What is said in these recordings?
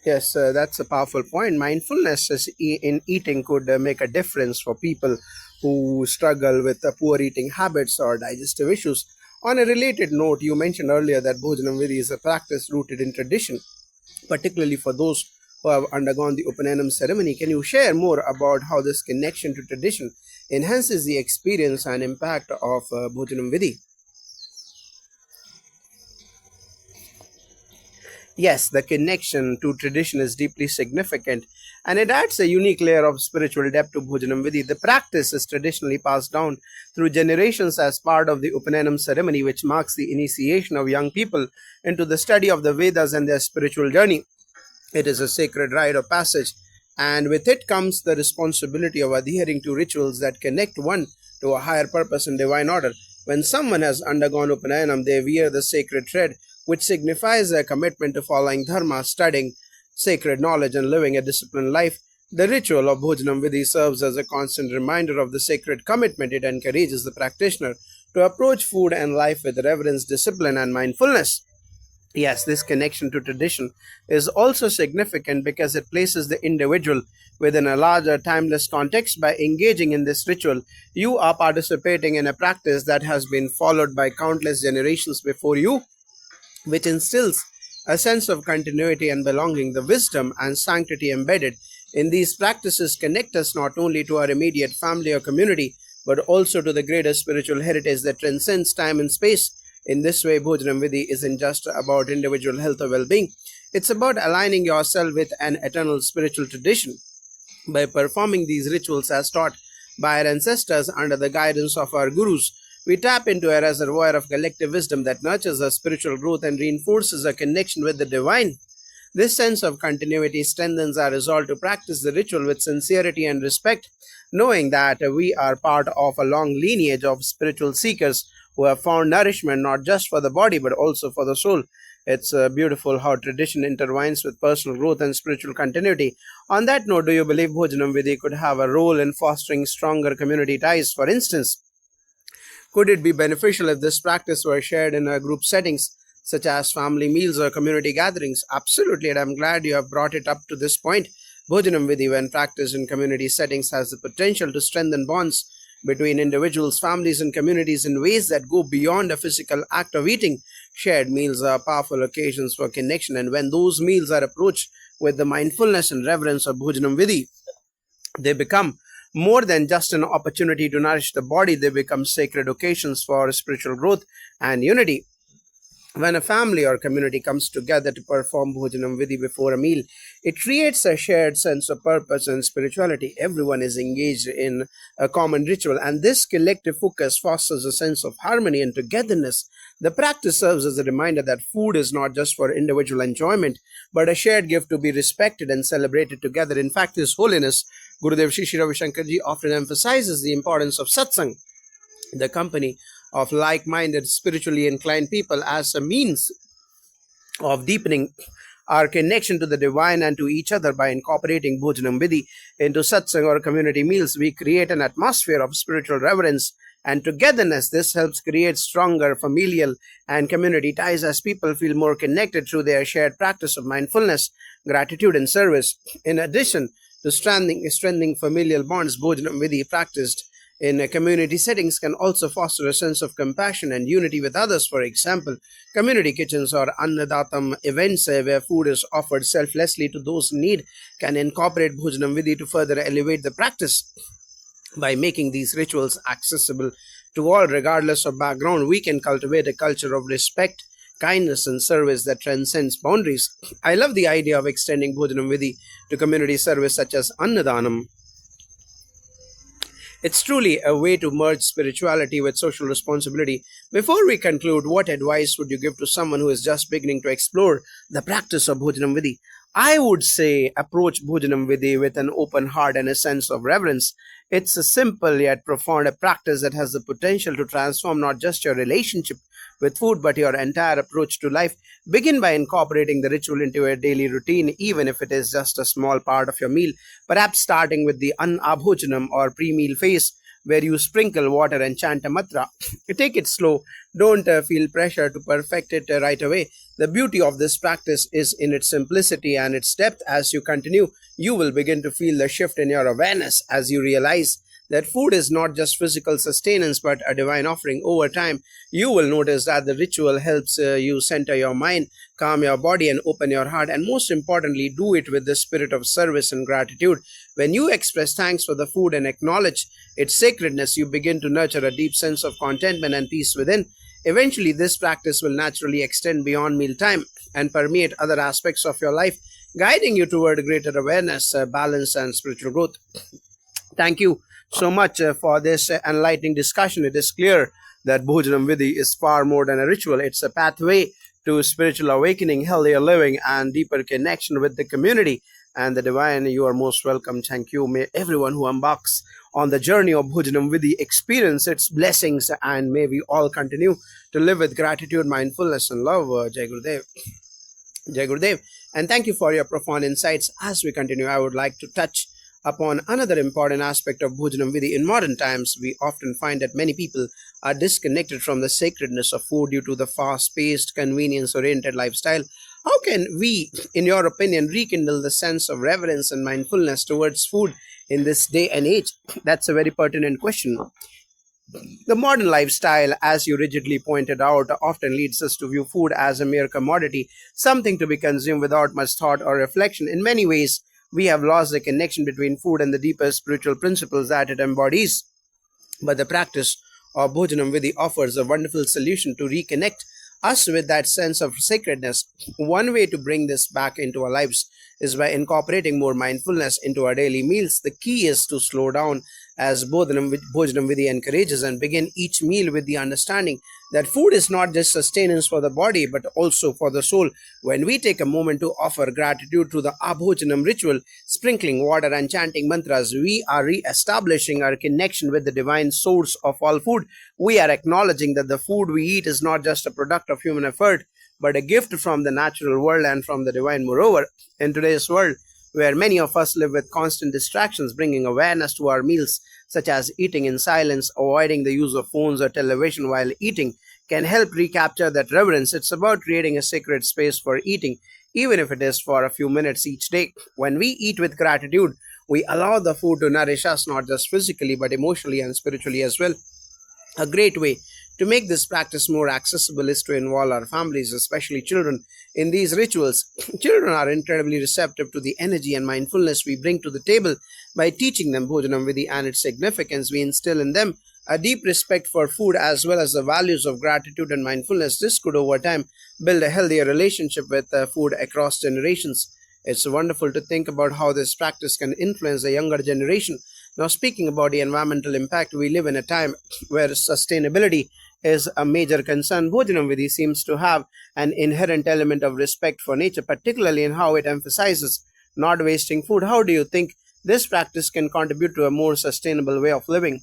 Yes, that's a powerful point. Mindfulness in eating could make a difference for people who struggle with poor eating habits or digestive issues. On a related note, you mentioned earlier that Bhojnam Vidhi is a practice rooted in tradition, particularly for those who have undergone the Upanyanam ceremony. Can you share more about how this connection to tradition enhances the experience and impact of Bhojanam Vidhi? Yes, the connection to tradition is deeply significant and it adds a unique layer of spiritual depth to Bhojanam Vidhi. The practice is traditionally passed down through generations as part of the Upanyanam ceremony, which marks the initiation of young people into the study of the Vedas and their spiritual journey. It is a sacred rite of passage, and with it comes the responsibility of adhering to rituals that connect one to a higher purpose and divine order. When someone has undergone Upanayanam, they wear the sacred thread, which signifies their commitment to following Dharma, studying sacred knowledge, and living a disciplined life. The ritual of Bhojanam Vidhi serves as a constant reminder of the sacred commitment. It encourages the practitioner to approach food and life with reverence, discipline, and mindfulness. Yes, this connection to tradition is also significant because it places the individual within a larger timeless context. By engaging in this ritual, you are participating in a practice that has been followed by countless generations before you, which instills a sense of continuity and belonging. The wisdom and sanctity embedded in these practices connect us not only to our immediate family or community, but also to the greater spiritual heritage that transcends time and space. In this way, Bhojanam Vidhi isn't just about individual health or well being, it's about aligning yourself with an eternal spiritual tradition. By performing these rituals as taught by our ancestors under the guidance of our gurus, we tap into a reservoir of collective wisdom that nurtures our spiritual growth and reinforces our connection with the divine. This sense of continuity strengthens our resolve to practice the ritual with sincerity and respect, knowing that we are part of a long lineage of spiritual seekers who have found nourishment not just for the body but also for the soul. It's beautiful how tradition intertwines with personal growth and spiritual continuity. On that note, do you believe Bhojanam Vidhi could have a role in fostering stronger community ties? For instance, could it be beneficial if this practice were shared in group settings, such as family meals or community gatherings? Absolutely, and I'm glad you have brought it up to this point. Bhojanam Vidhi, when practiced in community settings, has the potential to strengthen bonds between individuals, families, and communities in ways that go beyond a physical act of eating. Shared meals are powerful occasions for connection, and when those meals are approached with the mindfulness and reverence of Bhojanam Vidhi, they become more than just an opportunity to nourish the body, they become sacred occasions for spiritual growth and unity. When a family or community comes together to perform Bhojanam Vidhi before a meal, it creates a shared sense of purpose and spirituality. Everyone is engaged in a common ritual, and this collective focus fosters a sense of harmony and togetherness. The practice serves as a reminder that food is not just for individual enjoyment, but a shared gift to be respected and celebrated together. In fact, His Holiness Gurudev Shri Shri Ravi Shankarji often emphasizes the importance of satsang, the company of like minded, spiritually inclined people, as a means of deepening our connection to the divine and to each other. By incorporating Bhojanam Vidhi into satsang or community meals, we create an atmosphere of spiritual reverence and togetherness. This helps create stronger familial and community ties as people feel more connected through their shared practice of mindfulness, gratitude, and service. In addition to strengthening familial bonds, Bhojanam Vidhi practiced in community settings can also foster a sense of compassion and unity with others. For example, community kitchens or Annadatam events where food is offered selflessly to those in need can incorporate Bhojanam Vidhi to further elevate the practice. By making these rituals accessible to all, regardless of background, we can cultivate a culture of respect, kindness, and service that transcends boundaries. I love the idea of extending Bhojanam Vidhi to community service such as Annadanam. It's truly a way to merge spirituality with social responsibility. Before we conclude, what advice would you give to someone who is just beginning to explore the practice of Bhojanam Vidhi? I would say approach Bhojanam Vidhi with an open heart and a sense of reverence. It's a simple yet profound practice that has the potential to transform not just your relationship with food but your entire approach to life. Begin by incorporating the ritual into your daily routine, even if it is just a small part of your meal, perhaps starting with the Anabhojanam or pre meal phase. where you sprinkle water and chant a mantra. Take it slow. Don't feel pressure to perfect it right away. The beauty of this practice is in its simplicity and its depth. As you continue, you will begin to feel the shift in your awareness as you realize that food is not just physical sustenance but a divine offering. Over time, you will notice that the ritual helps you center your mind, calm your body, and open your heart, and most importantly, do it with the spirit of service and gratitude. When you express thanks for the food and acknowledge its sacredness, you begin to nurture a deep sense of contentment and peace within. Eventually, this practice will naturally extend beyond mealtime and permeate other aspects of your life, guiding you toward greater awareness, balance, and spiritual growth. Thank you so much for this enlightening discussion. It is clear that Bhojnam Vidhi is far more than a ritual. It's a pathway to spiritual awakening, healthier living, and deeper connection with the community and the divine. You are most welcome. Thank you. May everyone who embarks on the journey of Bhojnam Vidhi experience its blessings, and may we all continue to live with gratitude, mindfulness, and love. Jai Gurudev. Jai Gurudev. And thank you for your profound insights. As we continue, I would like to touch upon another important aspect of Bhojnam Vidhi. In modern times, we often find that many people are disconnected from the sacredness of food due to the fast-paced, convenience-oriented lifestyle. How can we, in your opinion, rekindle the sense of reverence and mindfulness towards food in this day and age? That's a very pertinent question. The modern lifestyle, as you rigidly pointed out, often leads us to view food as a mere commodity, something to be consumed without much thought or reflection. In many ways, we have lost the connection between food and the deeper spiritual principles that it embodies. But the practice of Bhojanam Vidhi offers a wonderful solution to reconnect us with that sense of sacredness. One way to bring this back into our lives is by incorporating more mindfulness into our daily meals. The key is to slow down, as Bhojanam Vidhi encourages, and begin each meal with the understanding that food is not just sustenance for the body but also for the soul. When we take a moment to offer gratitude through the Abhojanam ritual, sprinkling water and chanting mantras, we are re-establishing our connection with the divine source of all food. We are acknowledging that the food we eat is not just a product of human effort but a gift from the natural world and from the divine. Moreover, in today's world, where many of us live with constant distractions, bringing awareness to our meals, such as eating in silence, avoiding the use of phones or television while eating, can help recapture that reverence. It's about creating a sacred space for eating, even if it is for a few minutes each day. When we eat with gratitude, we allow the food to nourish us not just physically but emotionally and spiritually as well. A great way to make this practice more accessible is to involve our families, especially children, in these rituals. Children are incredibly receptive to the energy and mindfulness we bring to the table. By teaching them Bhojanam Vidhi and its significance, we instill in them a deep respect for food as well as the values of gratitude and mindfulness. This could over time build a healthier relationship with food across generations. It's wonderful to think about how this practice can influence the younger generation. Now, speaking about the environmental impact, we live in a time where sustainability is a major concern. Bhojanam Vidhi seems to have an inherent element of respect for nature, particularly in how it emphasizes not wasting food. How do you think this practice can contribute to a more sustainable way of living?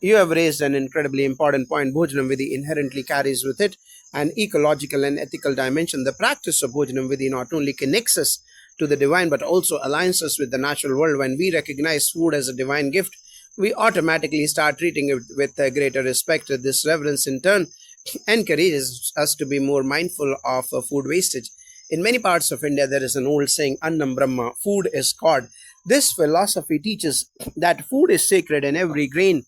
You have raised an incredibly important point. Bhojanam Vidhi inherently carries with it an ecological and ethical dimension. The practice of Bhojanam Vidhi not only connects us to the divine but also aligns us with the natural world. When we recognize food as a divine gift, we automatically start treating it with greater respect. This reverence, in turn, encourages us to be more mindful of food wastage. In many parts of India, there is an old saying, Annam Brahma, food is God. This philosophy teaches that food is sacred and every grain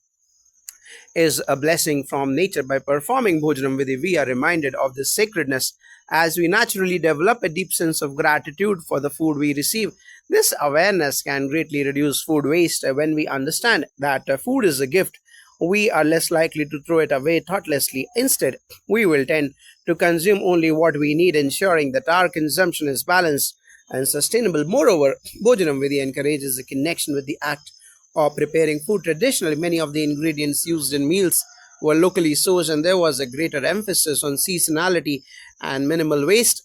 is a blessing from nature. By performing Bhojanam Vidhi, we are reminded of this sacredness as we naturally develop a deep sense of gratitude for the food we receive. This awareness can greatly reduce food waste. When we understand that food is a gift, we are less likely to throw it away thoughtlessly. Instead, we will tend to consume only what we need, ensuring that our consumption is balanced and sustainable. Moreover, Bhojanam Vidhi encourages a connection with the act of preparing food. Traditionally, many of the ingredients used in meals were locally sourced, and there was a greater emphasis on seasonality and minimal waste.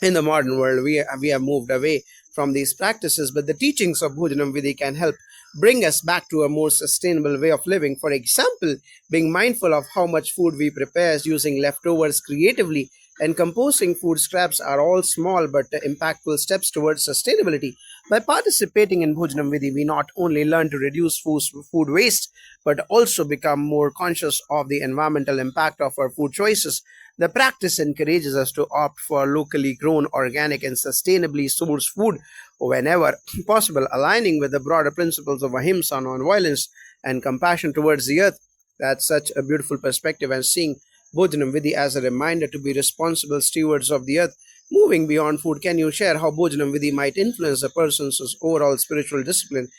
In the modern world, we have moved away from these practices, but the teachings of Bhojanam Vidhi can help bring us back to a more sustainable way of living. For example, being mindful of how much food we prepare, using leftovers creatively and composting food scraps are all small but impactful steps towards sustainability. By participating in Bhojnam Vidhi, we not only learn to reduce food waste but also become more conscious of the environmental impact of our food choices. The practice encourages us to opt for locally grown, organic, and sustainably sourced food whenever possible, aligning with the broader principles of ahimsa, non-violence, and compassion towards the earth. That's such a beautiful perspective, and seeing Bhojanam Vidhi as a reminder to be responsible stewards of the earth. Moving beyond food, can you share how Bhojanam Vidhi might influence a person's overall spiritual discipline?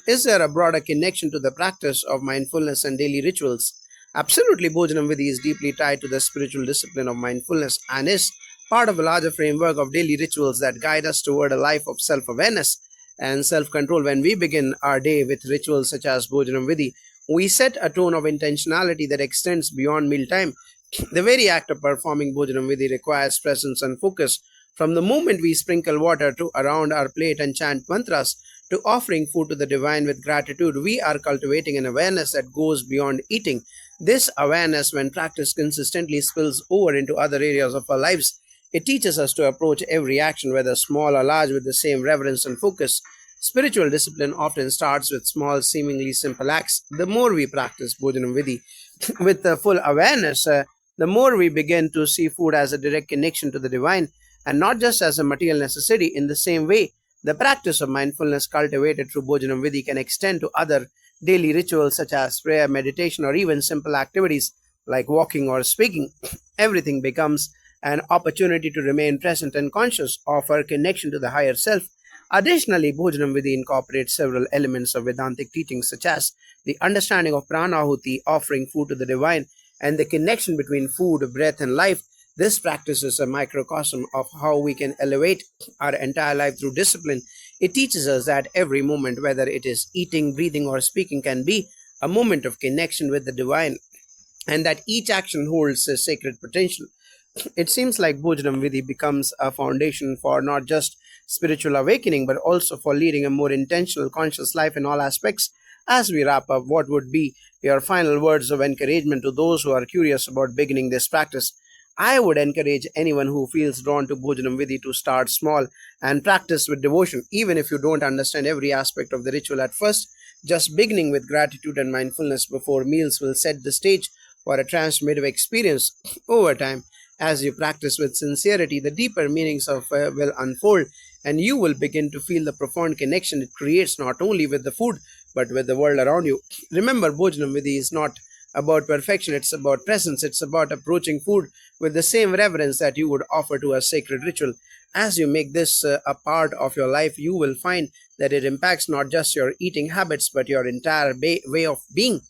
Is there a broader connection to the practice of mindfulness and daily rituals? Absolutely, Bhojanam Vidhi is deeply tied to the spiritual discipline of mindfulness and is part of a larger framework of daily rituals that guide us toward a life of self awareness and self control. When we begin our day with rituals such as Bhojanam Vidhi, we set a tone of intentionality that extends beyond mealtime. The very act of performing Bhojanam Vidhi requires presence and focus. From the moment we sprinkle water to around our plate and chant mantras to offering food to the divine with gratitude, we are cultivating an awareness that goes beyond eating. This awareness, when practiced consistently, spills over into other areas of our lives. It teaches us to approach every action, whether small or large, with the same reverence and focus. Spiritual discipline often starts with small, seemingly simple acts. The more we practice Bhojanam Vidhi with the full awareness, the more we begin to see food as a direct connection to the divine and not just as a material necessity. In the same way, the practice of mindfulness cultivated through Bhojanam Vidhi can extend to other daily rituals such as prayer, meditation, or even simple activities like walking or speaking. Everything becomes an opportunity to remain present and conscious of our connection to the higher self. Additionally, Bhojanam Vidhi incorporates several elements of Vedantic teachings such as the understanding of pranahuti, offering food to the divine, and the connection between food, breath, and life. This practice is a microcosm of how we can elevate our entire life through discipline. It teaches us that every moment, whether it is eating, breathing, or speaking, can be a moment of connection with the divine, and that each action holds a sacred potential. It seems like Bhojanam Vidhi becomes a foundation for not just spiritual awakening, but also for leading a more intentional, conscious life in all aspects. As we wrap up, what would be your final words of encouragement to those who are curious about beginning this practice? I would encourage anyone who feels drawn to Bhojanam Vidhi to start small and practice with devotion, even if you don't understand every aspect of the ritual at first. Just beginning with gratitude and mindfulness before meals will set the stage for a transformative experience. Over time, as you practice with sincerity, the deeper meanings of will unfold, and you will begin to feel the profound connection it creates not only with the food but with the world around you. Remember, Bhojanam Vidhi is not about perfection, it's about presence, it's about approaching food with the same reverence that you would offer to a sacred ritual. As you make this a part of your life, you will find that it impacts not just your eating habits but your entire way of being.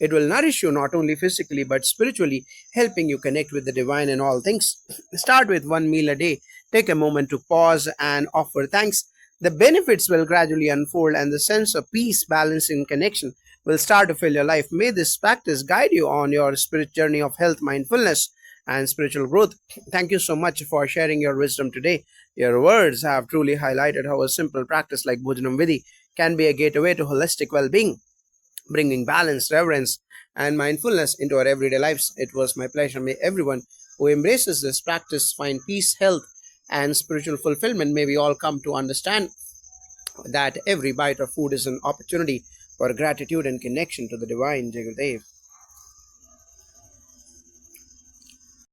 It will nourish you not only physically but spiritually, helping you connect with the divine in all things. Start with one meal a day. Take a moment to pause and offer thanks. The benefits will gradually unfold, and the sense of peace, balance, and connection will start to fill your life. May this practice guide you on your spirit journey of health, mindfulness, and spiritual growth. Thank you so much for sharing your wisdom today. Your words have truly highlighted how a simple practice like Bhojanam Vidhi can be a gateway to holistic well being, bringing balance, reverence, and mindfulness into our everyday lives. It was my pleasure. May everyone who embraces this practice find peace, health, and spiritual fulfillment. May we all come to understand that every bite of food is an opportunity for gratitude and connection to the divine. Jai Gurudev.